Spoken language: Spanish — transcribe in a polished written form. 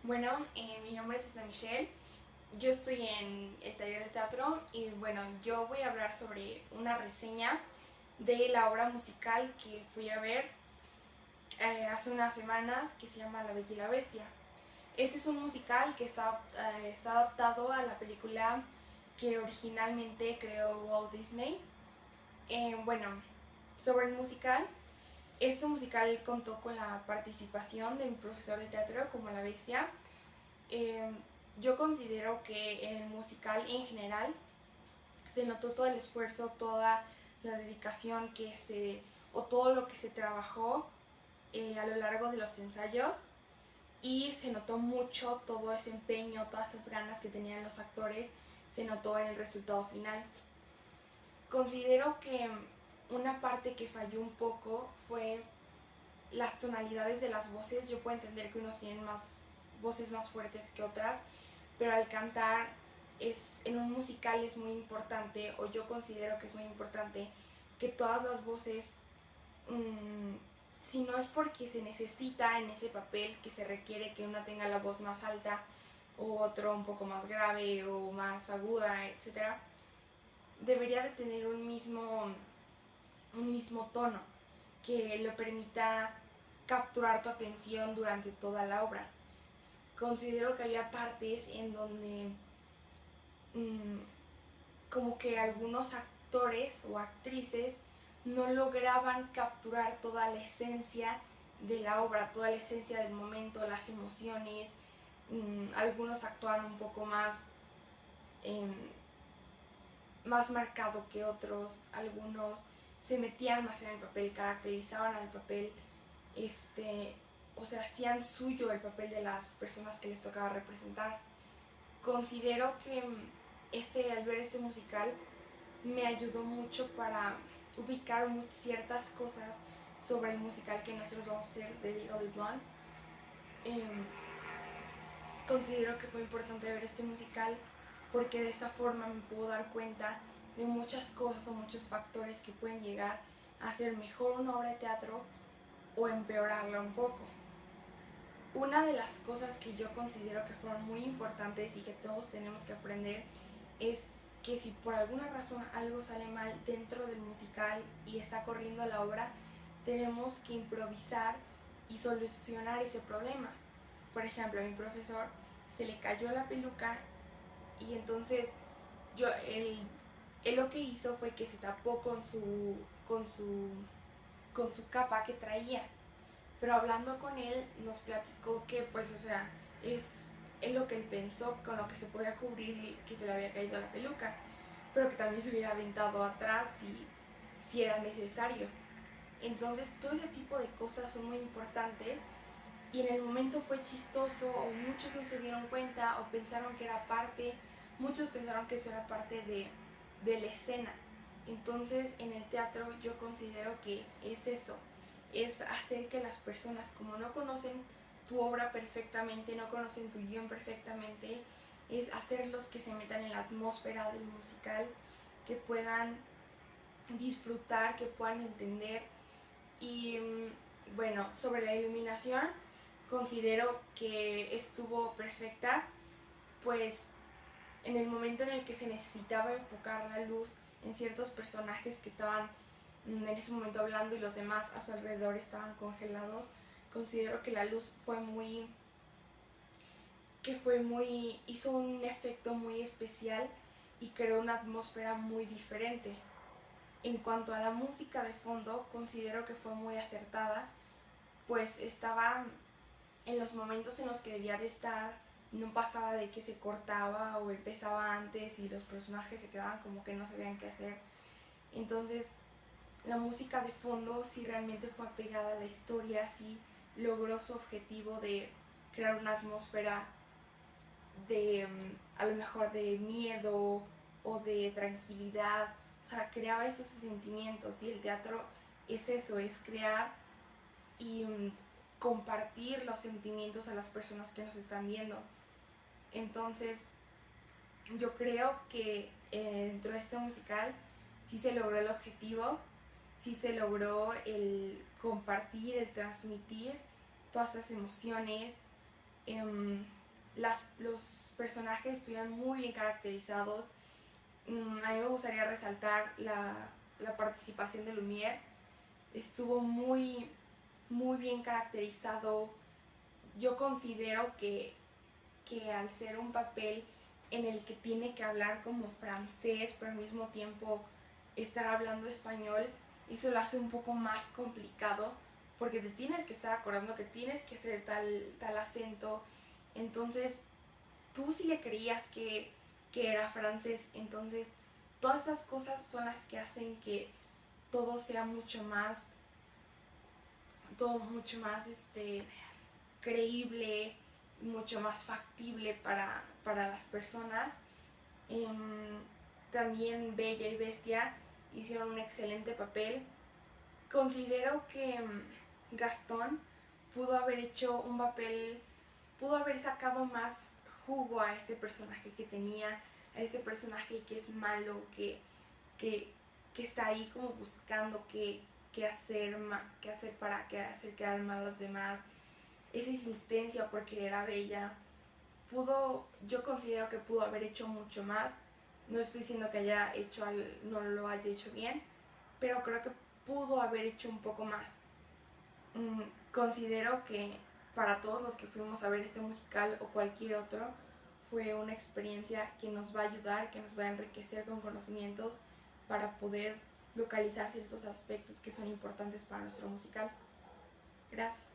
Bueno, mi nombre es Ana Michelle, yo estoy en el taller de teatro y bueno, yo voy a hablar sobre una reseña de la obra musical que fui a ver hace unas semanas que se llama La Bella y la Bestia. Este es un musical que está adaptado a la película que originalmente creó Walt Disney. Bueno, sobre el musical, este musical contó con la participación de mi profesor de teatro como La Bestia. Eh, yo considero que en el musical en general se notó todo el esfuerzo, toda la dedicación o todo lo que se trabajó a lo largo de los ensayos, y se notó mucho todo ese empeño, todas esas ganas que tenían los actores, se notó en el resultado final. Considero que una parte que falló un poco fue las tonalidades de las voces. Yo puedo entender que unos tienen voces más fuertes que otras, pero al cantar en un musical es muy importante, o yo considero que es muy importante, que todas las voces, si no es porque se necesita en ese papel que se requiere que una tenga la voz más alta o otro un poco más grave o más aguda, etcétera, debería de tener un mismo tono que lo permita capturar tu atención durante toda la obra. Considero que había partes en donde mmm, como que algunos actores o actrices no lograban capturar toda la esencia de la obra, toda la esencia del momento, las emociones. Algunos actuaron un poco eh, más marcado que otros, algunos se metían más en el papel, caracterizaban al papel, o sea, hacían suyo el papel de las personas que les tocaba representar. Considero que al ver este musical me ayudó mucho para ubicar ciertas cosas sobre el musical que nosotros vamos a hacer de Legally Blonde. Eh, Considero que fue importante ver este musical porque de esta forma me puedo dar cuenta de muchas cosas o muchos factores que pueden llegar a hacer mejor una obra de teatro o empeorarla un poco. Una de las cosas que yo considero que fueron muy importantes y que todos tenemos que aprender es que si por alguna razón algo sale mal dentro del musical y está corriendo la obra, tenemos que improvisar y solucionar ese problema. Por ejemplo, a mi profesor se le cayó la peluca y entonces él lo que hizo fue que se tapó con su capa que traía. Pero hablando con él nos platicó que pues, o sea, es lo que él pensó con lo que se podía cubrir que se le había caído la peluca, pero que también se hubiera aventado atrás si era necesario. Entonces todo ese tipo de cosas son muy importantes, y en el momento fue chistoso, o muchos no se dieron cuenta o pensaron que era parte, muchos pensaron que eso era parte de la escena. Entonces en el teatro yo considero que es eso, es hacer que las personas, como no conocen tu obra perfectamente, no conocen tu guión perfectamente, es hacerlos que se metan en la atmósfera del musical, que puedan disfrutar, que puedan entender. Y bueno, sobre la iluminación, considero que estuvo perfecta, pues en el momento en el que se necesitaba enfocar la luz en ciertos personajes que estaban en ese momento hablando y los demás a su alrededor estaban congelados, considero que la luz hizo un efecto muy especial y creó una atmósfera muy diferente. En cuanto a la música de fondo, considero que fue muy acertada, pues estaba en los momentos en los que debía de estar, no pasaba de que se cortaba o empezaba antes y los personajes se quedaban como que no sabían qué hacer. Entonces la música de fondo sí realmente fue apegada a la historia, sí logró su objetivo de crear una atmósfera de a lo mejor de miedo o de tranquilidad, o sea, creaba esos sentimientos, y el teatro es eso, es crear y compartir los sentimientos a las personas que nos están viendo. Entonces yo creo que dentro de este musical sí se logró el objetivo, sí se logró el compartir, el transmitir todas esas emociones, Los personajes estuvieron muy bien caracterizados. A mí me gustaría resaltar la participación de Lumière. Estuvo muy, muy bien caracterizado. Yo considero que al ser un papel en el que tiene que hablar como francés, pero al mismo tiempo estar hablando español, eso lo hace un poco más complicado, porque te tienes que estar acordando que tienes que hacer tal acento. Entonces, tú sí le creías que era francés. Entonces, todas esas cosas son las que hacen que todo sea mucho más creíble, mucho más factible para las personas. También Bella y Bestia hicieron un excelente papel. Considero que Gastón pudo haber hecho un papel, pudo haber sacado más jugo a ese personaje que tenía, a ese personaje que es malo, que, que está ahí como buscando qué hacer hacer quedar mal a los demás, esa insistencia por querer a Bella. Yo considero que pudo haber hecho mucho más. No estoy diciendo que no lo haya hecho bien, pero creo que pudo haber hecho un poco más. Considero que para todos los que fuimos a ver este musical o cualquier otro, fue una experiencia que nos va a ayudar, que nos va a enriquecer con conocimientos para poder localizar ciertos aspectos que son importantes para nuestro musical. Gracias.